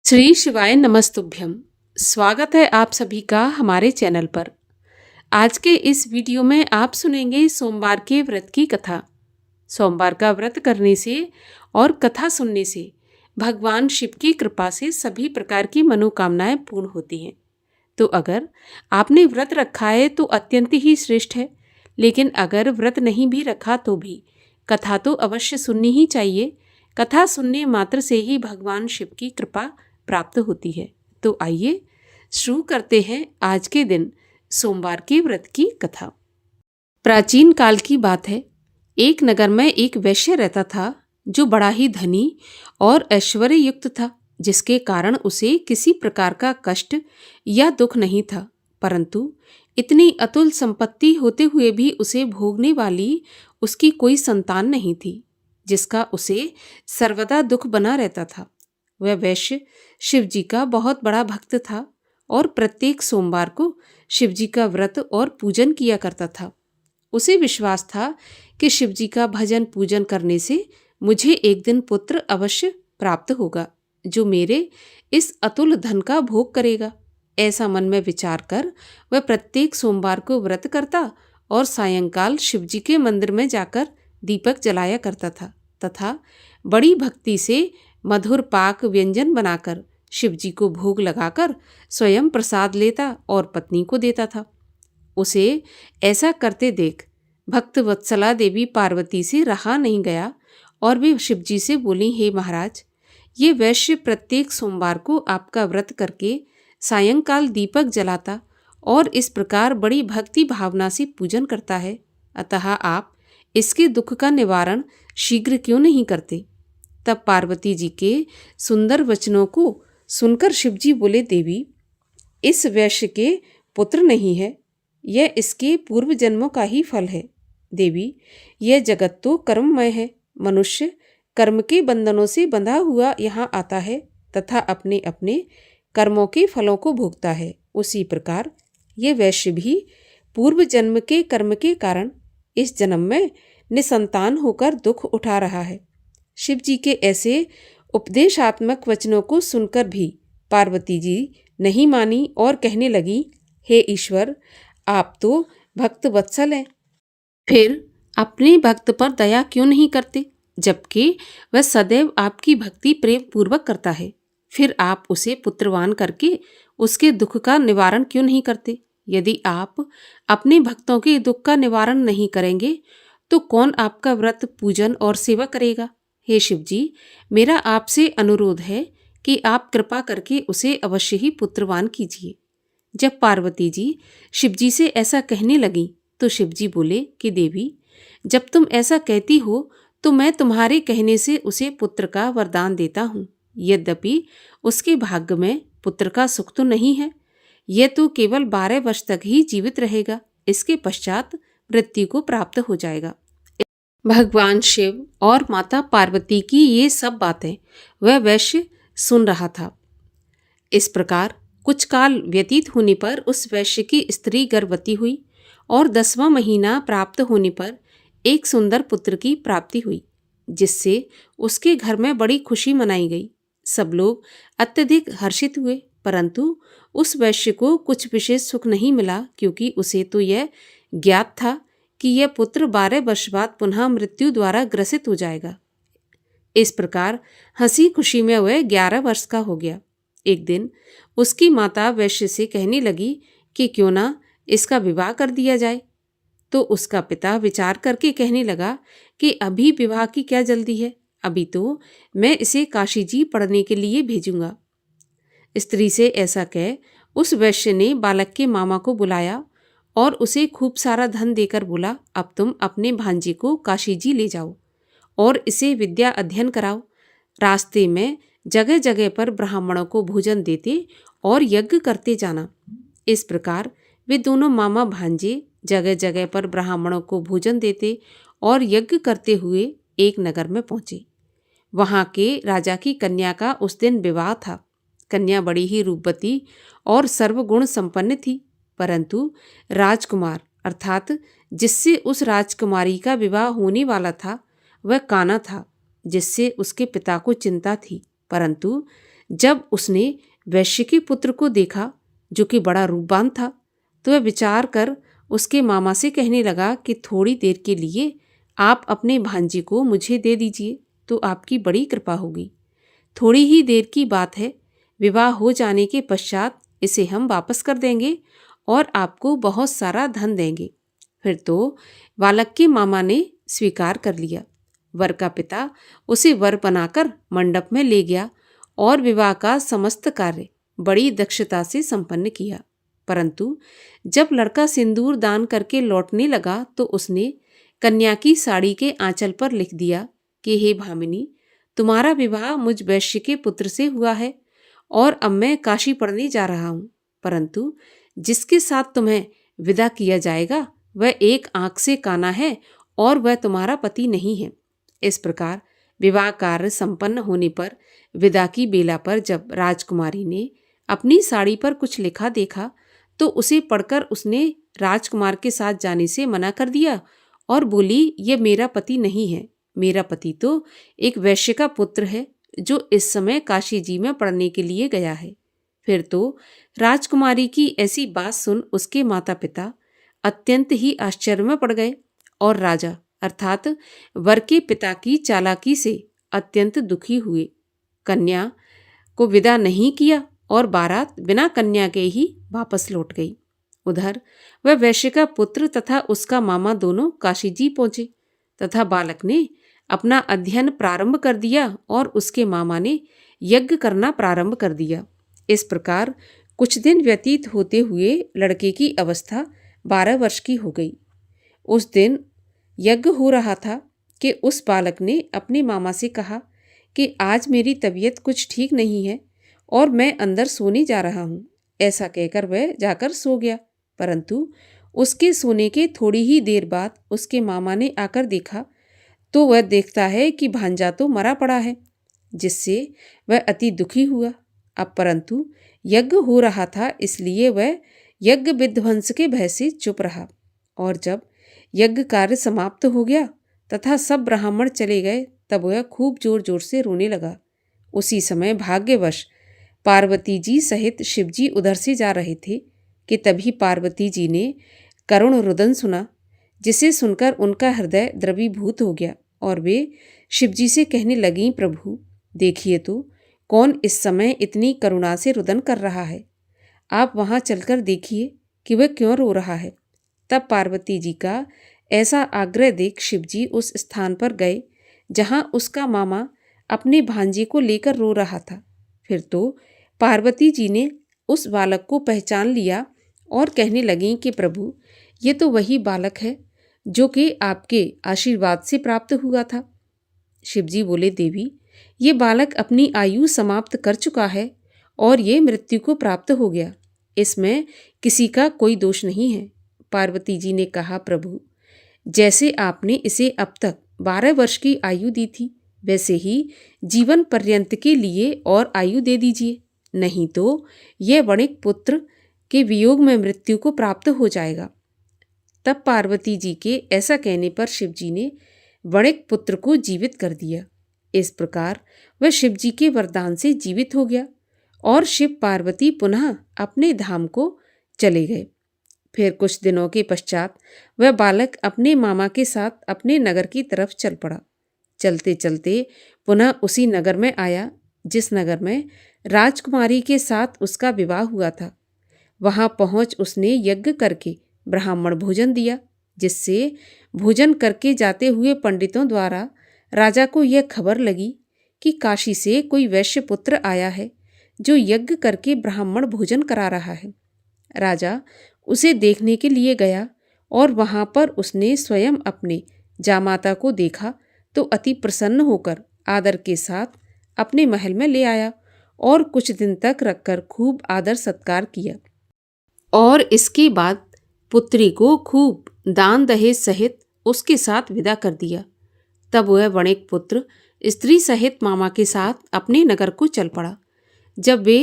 श्री शिवाय नमस्तुभ्यम। स्वागत है आप सभी का हमारे चैनल पर। आज के इस वीडियो में आप सुनेंगे सोमवार के व्रत की कथा। सोमवार का व्रत करने से और कथा सुनने से भगवान शिव की कृपा से सभी प्रकार की मनोकामनाएं पूर्ण होती हैं। तो अगर आपने व्रत रखा है तो अत्यंत ही श्रेष्ठ है, लेकिन अगर व्रत नहीं भी रखा तो भी कथा तो अवश्य सुननी ही चाहिए। कथा सुनने मात्र से ही भगवान शिव की कृपा प्राप्त होती है। तो आइए शुरू करते हैं आज के दिन सोमवार के व्रत की कथा। प्राचीन काल की बात है। एक नगर में एक वैश्य रहता था जो बड़ा ही धनी और ऐश्वर्य युक्त था, जिसके कारण उसे किसी प्रकार का कष्ट या दुख नहीं था। परंतु इतनी अतुल संपत्ति होते हुए भी उसे भोगने वाली उसकी कोई संतान नहीं थी, जिसका उसे सर्वदा दुख बना रहता था। वह वैश्य शिवजी का बहुत बड़ा भक्त था और प्रत्येक सोमवार को शिवजी का व्रत और पूजन किया करता था। उसे विश्वास था कि शिवजी का भजन पूजन करने से मुझे एक दिन पुत्र अवश्य प्राप्त होगा, जो मेरे इस अतुल धन का भोग करेगा। ऐसा मन में विचार कर वह प्रत्येक सोमवार को व्रत करता और सायंकाल शिवजी के मंदिर में जाकर दीपक जलाया करता था तथा बड़ी भक्ति से मधुर पाक व्यंजन बनाकर शिवजी को भोग लगाकर स्वयं प्रसाद लेता और पत्नी को देता था। उसे ऐसा करते देख भक्त वत्सला देवी पार्वती से रहा नहीं गया और वे शिवजी से बोली, हे महाराज, ये वैश्य प्रत्येक सोमवार को आपका व्रत करके सायंकाल दीपक जलाता और इस प्रकार बड़ी भक्ति भावना से पूजन करता है, अतः आप इसके दुख का निवारण शीघ्र क्यों नहीं करते। तब पार्वती जी के सुंदर वचनों को सुनकर शिवजी बोले, देवी, इस वैश्य के पुत्र नहीं है, यह इसके पूर्व जन्मों का ही फल है। देवी, यह जगत तो कर्ममय है। मनुष्य कर्म के बंधनों से बंधा हुआ यहाँ आता है तथा अपने अपने कर्मों के फलों को भोगता है। उसी प्रकार यह वैश्य भी पूर्व जन्म के कर्म के कारण इस जन्म में निसंतान होकर दुख उठा रहा है। शिव जी के ऐसे उपदेशात्मक वचनों को सुनकर भी पार्वती जी नहीं मानी और कहने लगी, हे ईश्वर, आप तो भक्त वत्सल हैं, फिर अपने भक्त पर दया क्यों नहीं करते, जबकि वह सदैव आपकी भक्ति प्रेम पूर्वक करता है। फिर आप उसे पुत्रवान करके उसके दुख का निवारण क्यों नहीं करते। यदि आप अपने भक्तों के दुख का निवारण नहीं करेंगे तो कौन आपका व्रत पूजन और सेवा करेगा। हे शिव जी, मेरा आपसे अनुरोध है कि आप कृपा करके उसे अवश्य ही पुत्रवान कीजिए। जब पार्वती जी शिव जी से ऐसा कहने लगी तो शिव जी बोले कि देवी, जब तुम ऐसा कहती हो तो मैं तुम्हारे कहने से उसे पुत्र का वरदान देता हूँ। यद्यपि उसके भाग्य में पुत्र का सुख तो नहीं है, यह तो केवल 12 वर्ष तक ही जीवित रहेगा, इसके पश्चात मृत्यु को प्राप्त हो जाएगा। भगवान शिव और माता पार्वती की ये सब बातें वह वैश्य सुन रहा था। इस प्रकार कुछ काल व्यतीत होने पर उस वैश्य की स्त्री गर्भवती हुई और 10वां महीना प्राप्त होने पर एक सुंदर पुत्र की प्राप्ति हुई, जिससे उसके घर में बड़ी खुशी मनाई गई। सब लोग अत्यधिक हर्षित हुए, परंतु उस वैश्य को कुछ विशेष सुख नहीं मिला, क्योंकि उसे तो यह ज्ञात था कि यह पुत्र 12 वर्ष बाद पुनः मृत्यु द्वारा ग्रसित हो जाएगा। इस प्रकार हंसी खुशी में वह 11 वर्ष का हो गया। एक दिन उसकी माता वैश्य से कहने लगी कि क्यों ना इसका विवाह कर दिया जाए। तो उसका पिता विचार करके कहने लगा कि अभी विवाह की क्या जल्दी है, अभी तो मैं इसे काशी जी पढ़ने के लिए भेजूंगा। स्त्री से ऐसा कह उस वैश्य ने बालक के मामा को बुलाया और उसे खूब सारा धन देकर बोला, अब तुम अपने भांजे को काशी जी ले जाओ और इसे विद्या अध्ययन कराओ। रास्ते में जगह जगह पर ब्राह्मणों को भोजन देते और यज्ञ करते जाना। इस प्रकार वे दोनों मामा भांजे जगह जगह पर ब्राह्मणों को भोजन देते और यज्ञ करते हुए एक नगर में पहुंचे। वहां के राजा की कन्या का उस दिन विवाह था। कन्या बड़ी ही रूपवती और सर्वगुण संपन्न थी, परंतु राजकुमार अर्थात जिससे उस राजकुमारी का विवाह होने वाला था वह काना था, जिससे उसके पिता को चिंता थी। परंतु जब उसने वैश्य के पुत्र को देखा जो कि बड़ा रूपवान था, तो वह विचार कर उसके मामा से कहने लगा कि थोड़ी देर के लिए आप अपने भांजे को मुझे दे दीजिए तो आपकी बड़ी कृपा होगी। थोड़ी ही देर की बात है, विवाह हो जाने के पश्चात इसे हम वापस कर देंगे और आपको बहुत सारा धन देंगे। फिर तो बालक के मामा ने स्वीकार कर लिया। वर का पिता उसे वर बनाकर मंडप में ले गया और विवाह का समस्त कार्य बड़ी दक्षता से संपन्न किया। परंतु जब लड़का सिंदूर दान करके लौटने लगा तो उसने कन्या की साड़ी के आंचल पर लिख दिया कि हे भामिनी, तुम्हारा विवाह मुझ वैश्य के पुत्र से हुआ है और अब मैं काशी पढ़ने जा रहा हूँ, परंतु जिसके साथ तुम्हें विदा किया जाएगा वह एक आंख से काना है और वह तुम्हारा पति नहीं है। इस प्रकार विवाह कार्य संपन्न होने पर विदा की बेला पर जब राजकुमारी ने अपनी साड़ी पर कुछ लिखा देखा तो उसे पढ़कर उसने राजकुमार के साथ जाने से मना कर दिया और बोली, ये मेरा पति नहीं है, मेरा पति तो एक वैश्य का पुत्र है जो इस समय काशी जी में पढ़ने के लिए गया है। फिर तो राजकुमारी की ऐसी बात सुन उसके माता पिता अत्यंत ही आश्चर्य में पड़ गए और राजा अर्थात वर के पिता की चालाकी से अत्यंत दुखी हुए। कन्या को विदा नहीं किया और बारात बिना कन्या के ही वापस लौट गई। उधर वह वैश्य का पुत्र तथा उसका मामा दोनों काशी जी पहुंचे तथा बालक ने अपना अध्ययन प्रारंभ कर दिया और उसके मामा ने यज्ञ करना प्रारंभ कर दिया। इस प्रकार कुछ दिन व्यतीत होते हुए लड़के की अवस्था 12 वर्ष की हो गई। उस दिन यज्ञ हो रहा था कि उस बालक ने अपने मामा से कहा कि आज मेरी तबीयत कुछ ठीक नहीं है और मैं अंदर सोने जा रहा हूँ। ऐसा कहकर वह जाकर सो गया, परंतु उसके सोने के थोड़ी ही देर बाद उसके मामा ने आकर देखा तो वह देखता है कि भांजा तो मरा पड़ा है, जिससे वह अति दुखी हुआ। अब परंतु यज्ञ हो रहा था इसलिए वह यज्ञ विध्वंस के भय से चुप रहा और जब यज्ञ कार्य समाप्त हो गया तथा सब ब्राह्मण चले गए तब वह खूब जोर जोर से रोने लगा। उसी समय भाग्यवश पार्वती जी सहित शिवजी उधर से जा रहे थे कि तभी पार्वती जी ने करुण रुदन सुना, जिसे सुनकर उनका हृदय द्रवीभूत हो गया और वे शिवजी से कहने लगीं, प्रभु देखिए तो कौन इस समय इतनी करुणा से रुदन कर रहा है, आप वहाँ चलकर देखिए कि वह क्यों रो रहा है। तब पार्वती जी का ऐसा आग्रह देख शिवजी उस स्थान पर गए जहाँ उसका मामा अपने भांजे को लेकर रो रहा था। फिर तो पार्वती जी ने उस बालक को पहचान लिया और कहने लगीं कि प्रभु ये तो वही बालक है जो कि आपके आशीर्वाद से प्राप्त हुआ था। शिवजी बोले, देवी ये बालक अपनी आयु समाप्त कर चुका है और ये मृत्यु को प्राप्त हो गया, इसमें किसी का कोई दोष नहीं है। पार्वती जी ने कहा, प्रभु जैसे आपने इसे अब तक 12 वर्ष की आयु दी थी वैसे ही जीवन पर्यंत के लिए और आयु दे दीजिए, नहीं तो यह वणिक पुत्र के वियोग में मृत्यु को प्राप्त हो जाएगा। तब पार्वती जी के ऐसा कहने पर शिवजी ने वणिक पुत्र को जीवित कर दिया। इस प्रकार वह शिवजी के वरदान से जीवित हो गया और शिव पार्वती पुनः अपने धाम को चले गए। फिर कुछ दिनों के पश्चात वह बालक अपने मामा के साथ अपने नगर की तरफ चल पड़ा। चलते चलते पुनः उसी नगर में आया जिस नगर में राजकुमारी के साथ उसका विवाह हुआ था। वहां पहुंच उसने यज्ञ करके ब्राह्मण भोजन दिया, जिससे भोजन करके जाते हुए पंडितों द्वारा राजा को यह खबर लगी कि काशी से कोई वैश्य पुत्र आया है जो यज्ञ करके ब्राह्मण भोजन करा रहा है। राजा उसे देखने के लिए गया और वहां पर उसने स्वयं अपने जामाता को देखा तो अति प्रसन्न होकर आदर के साथ अपने महल में ले आया और कुछ दिन तक रखकर खूब आदर सत्कार किया और इसके बाद पुत्री को खूब दान दहेज सहित उसके साथ विदा कर दिया। तब वह वणिक पुत्र स्त्री सहित मामा के साथ अपने नगर को चल पड़ा। जब वे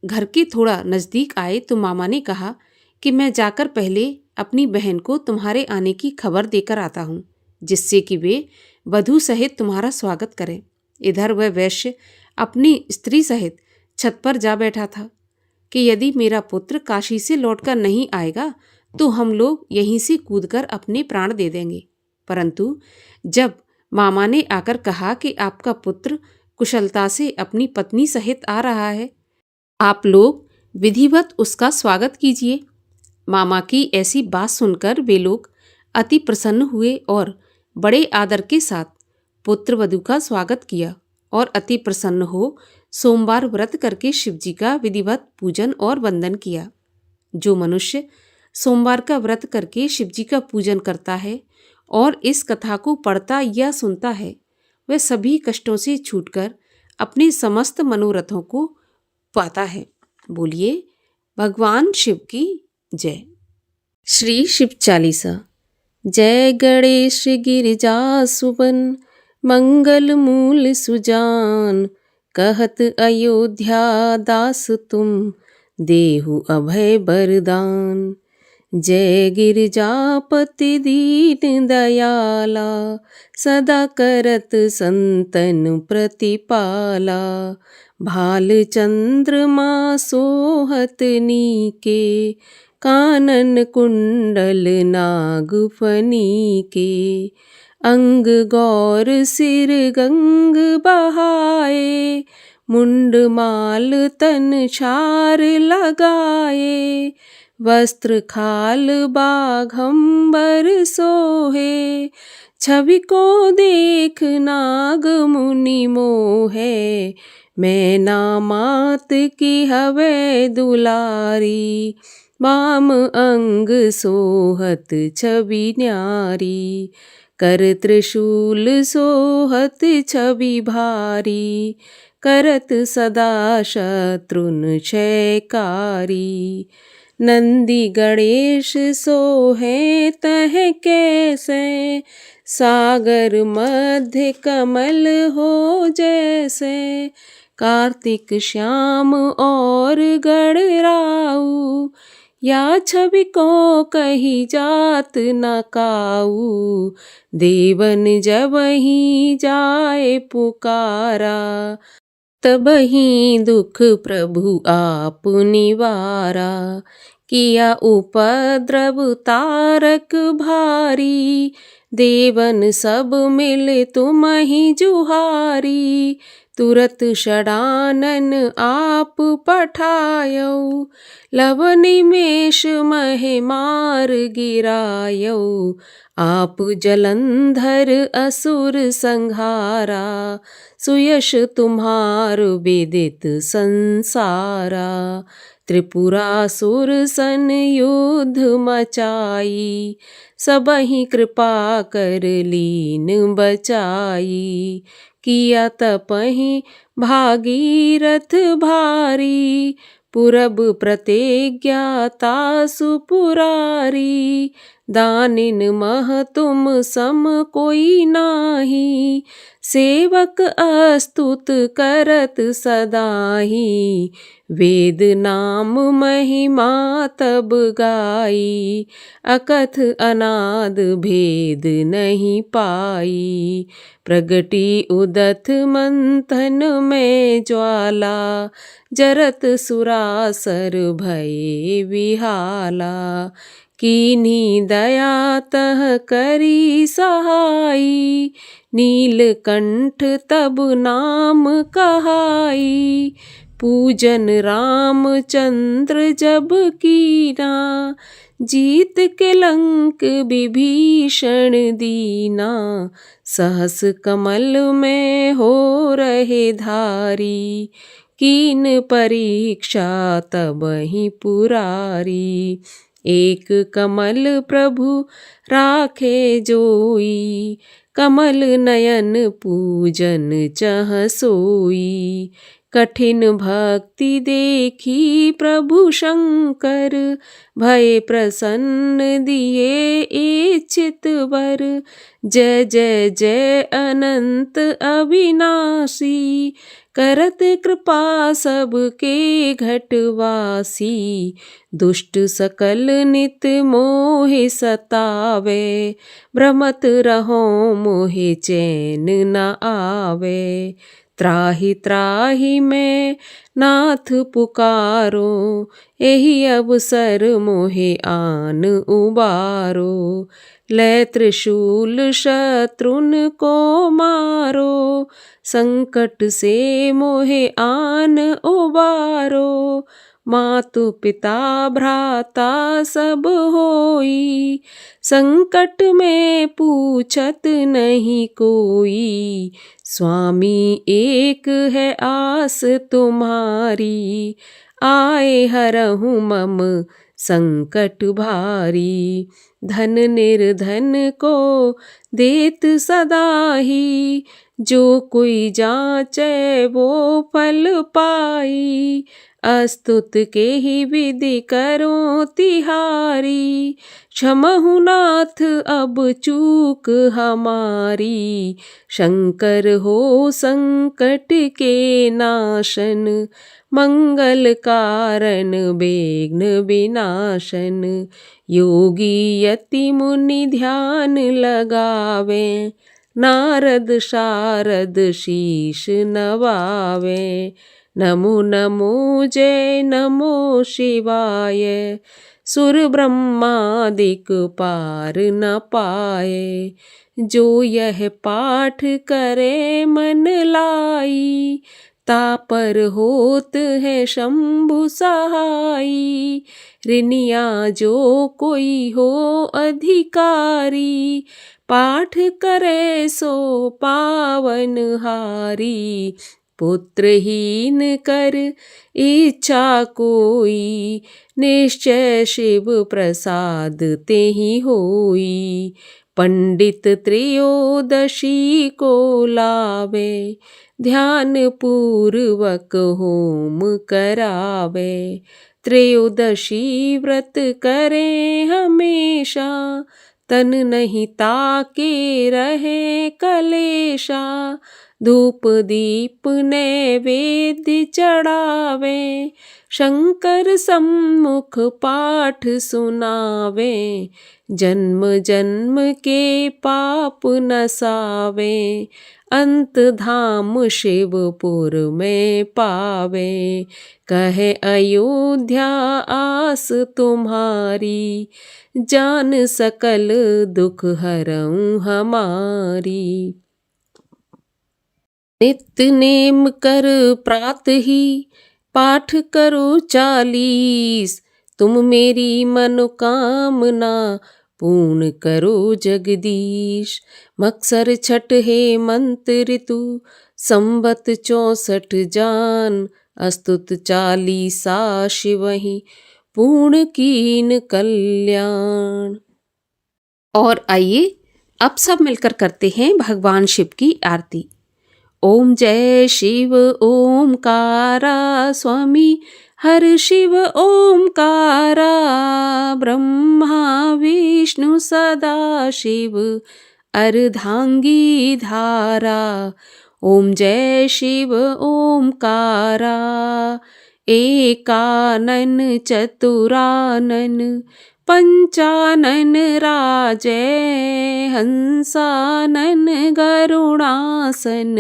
घर के थोड़ा नज़दीक आए तो मामा ने कहा कि मैं जाकर पहले अपनी बहन को तुम्हारे आने की खबर देकर आता हूँ, जिससे कि वे वधू सहित तुम्हारा स्वागत करें। इधर वह वैश्य अपनी स्त्री सहित छत पर जा बैठा था कि यदि मेरा पुत्र काशी से लौटकर नहीं आएगा तो हम लोग यहीं से कूदकर अपने प्राण दे देंगे। परंतु जब मामा ने आकर कहा कि आपका पुत्र कुशलता से अपनी पत्नी सहित आ रहा है, आप लोग विधिवत उसका स्वागत कीजिए। मामा की ऐसी बात सुनकर वे लोग अति प्रसन्न हुए और बड़े आदर के साथ पुत्रवधू का स्वागत किया और अति प्रसन्न हो सोमवार व्रत करके शिवजी का विधिवत पूजन और वंदन किया। जो मनुष्य सोमवार का व्रत करके शिवजी का पूजन करता है और इस कथा को पढ़ता या सुनता है, वह सभी कष्टों से छूटकर अपने समस्त मनोरथों को पाता है। बोलिए भगवान शिव की जय। श्री शिव चालीसा। जय गणेश गिरिजा सुबन, मंगल मूल सुजान, कहत अयोध्या दास तुम, देहु अभय बरदान। जय गिरिजापति दीन दयाला, सदा करत संतन प्रतिपाला। भाल चंद्रमा सोहत नीके, कानन कुंडल नागफनी के। अंग गौर सिर गंग बहाए, मुंड माल तन छार लगाए। वस्त्र खाल बाघंबर सोहे, छवि को देख नाग मुनि मोहे। मैना मात की हवे दुलारी, वाम अंग सोहत छवि न्यारी। कर त्रिशूल सोहत छवि भारी, करत सदा शत्रुन क्षयकारी। नंदी गणेश सोहे तह कैसे, सागर मध्य कमल हो जैसे। कार्तिक श्याम और गणराऊ, या छवि को कही जात न काऊ। देवन जब ही जाए पुकारा, तबहि दुख प्रभु आप निवारा। किया उपद्रव तारक भारी, देवन सब मिल तुम्हि जुहारी। तुरत षडानन आप पठायौ, लव निमेष महे मार गिरायौ। आप जलंधर असुर संहारा, सुयश तुम्हार विदित संसारा। त्रिपुरासुर सन युद्ध मचाई, सबहि कृपा कर लीन बचाई। किया तपहि भागीरथ भारी, पुरब प्रतिज्ञा तासु पुरारी। दानिन मह तुम सम कोई नाही, सेवक अस्तुत करत सदाही। वेद नाम महिमा तब गाई, अकथ अनाद भेद नहीं पाई। प्रगटी उदत मंथन में ज्वाला, जरत सुरासर भये विहाला। कीन्ही दया तह करी सहाई, नीलकंठ तब नाम कहाई। पूजन रामचंद्र जब कीना, जीत के लंक विभीषण दीना। सहस कमल में हो रहे धारी, कीन परीक्षा तबहि पुरारी। एक कमल प्रभु राखे जोई, कमल नयन पूजन चह सोई। कठिन भक्ति देखी प्रभु शंकर, भय प्रसन्न दिए इच्छित वर। जय जय जय अनंत अविनाशी, करत कृपा सबके घटवासी। दुष्ट सकल नित मोहि सतावे, भ्रमत रहो मोहि चैन न आवे। त्राहि त्राहि मैं नाथ पुकारो, यही अवसर मोहे आन उबारो। लै त्रिशूल शत्रुन को मारो, संकट से मोहे आन उबारो। मातु पिता भ्राता सब होई, संकट में पूछत नहीं कोई। स्वामी एक है आस तुम्हारी, आए हरहु मम संकट भारी। धन निर्धन को देत सदा ही, जो कोई जांचे वो फल पाई। अस्तुत के ही विधि करो तिहारी, क्षमहु नाथ अब चूक हमारी। शंकर हो संकट के नाशन, मंगल कारण विघ्न विनाशन। योगी यति मुनि ध्यान लगावे, नारद शारद शीश नवावे। नमो नमो जय नमो शिवाय, सुर ब्रह्मादिक पार न पाए। जो यह पाठ करे मन लाई, तापर होत है शंभु सहाई। ऋनिया जो कोई हो अधिकारी, पाठ करे सो पावन हारी। पुत्रहीन कर इच्छा कोई, निश्चय शिव प्रसाद तेहि होई। पंडित त्रयोदशी को लावे, ध्यान पूर्वक होम करावे। त्रयोदशी व्रत करे हमेशा, तन नहीं ताके रहे कलेशा। धूप दीप नैवेद्य चढ़ावे, शंकर सम्मुख पाठ सुनावे। जन्म जन्म के पाप नसावे, अंत धाम शिवपुर में पावे। कहे अयोध्या आस तुम्हारी, जान सकल दुख हरऊं हमारी। नित्य नेम कर प्रात ही, पाठ करो 40। तुम मेरी मनोकामना पूर्ण करो जगदीश। मक्सर छठ हेमंत ऋतु, संवत 64 जान। अस्तुत 40 शिवहि, पूर्ण कीन कल्याण। और आइए अब सब मिलकर करते हैं भगवान शिव की आरती। ओम जय शिव ओमकारा, स्वामी हर शिव ओमकारा। ब्रह्मा विष्णु सदा शिव, अर्धांगी धारा। ओम जय शिव ओमकारा, एकानन चतुरानन। पंचानन राजै, हंसानन गरुणासन।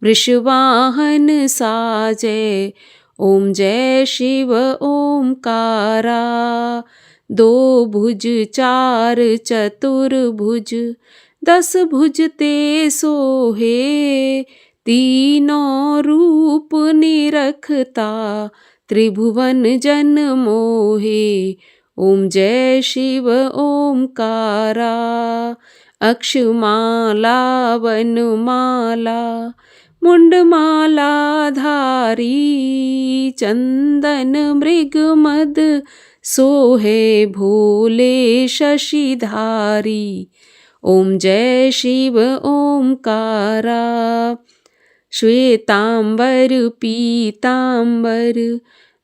वृषवाहन साजै, ओम जय शिव ओमकारा। 2 भुज 4 चतुर्भुज, 10 भुज ते सोहे। तीनों रूप निरखता, त्रिभुवन जन मोहे। ओम जय शिव ओमकारा। अक्षमाला वनमाला, मुंडमाला धारी। चंदन मृग मद सोहे, भोले शशिधारी। ओम जय शिव ओमकारा। श्वेतांबर पीतांबर,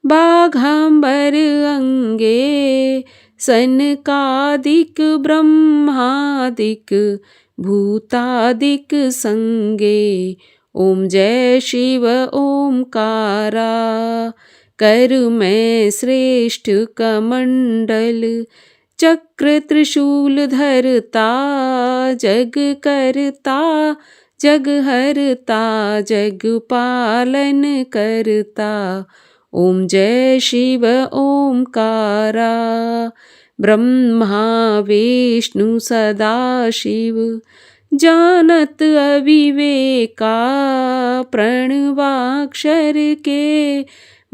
बाघांबर अंगे। सनकादिक ब्रह्मादिक, भूतादिक संगे। ओम जय शिव ओमकारा। कर मैं श्रेष्ठ कमंडल, चक्र त्रिशूल धरता। जग करता जग हरता जग पालन करता। ओम जय शिव ओमकारा। ब्रह्मा विष्णु सदा शिव जानत अविवेका। प्रणवाक्षर के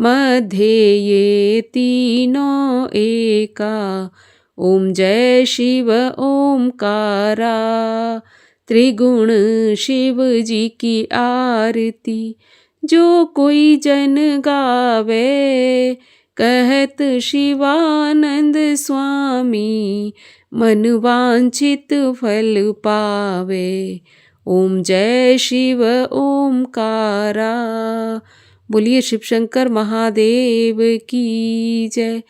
मध्य ये तीनों एका। ओम जय शिव ओमकारा। त्रिगुण शिव जी की आरती जो कोई जन गावे। कहत शिवानंद स्वामी मन वांछित फल पावे। ओम जय शिव ओमकारा। बोलिए शिव शंकर महादेव की जय।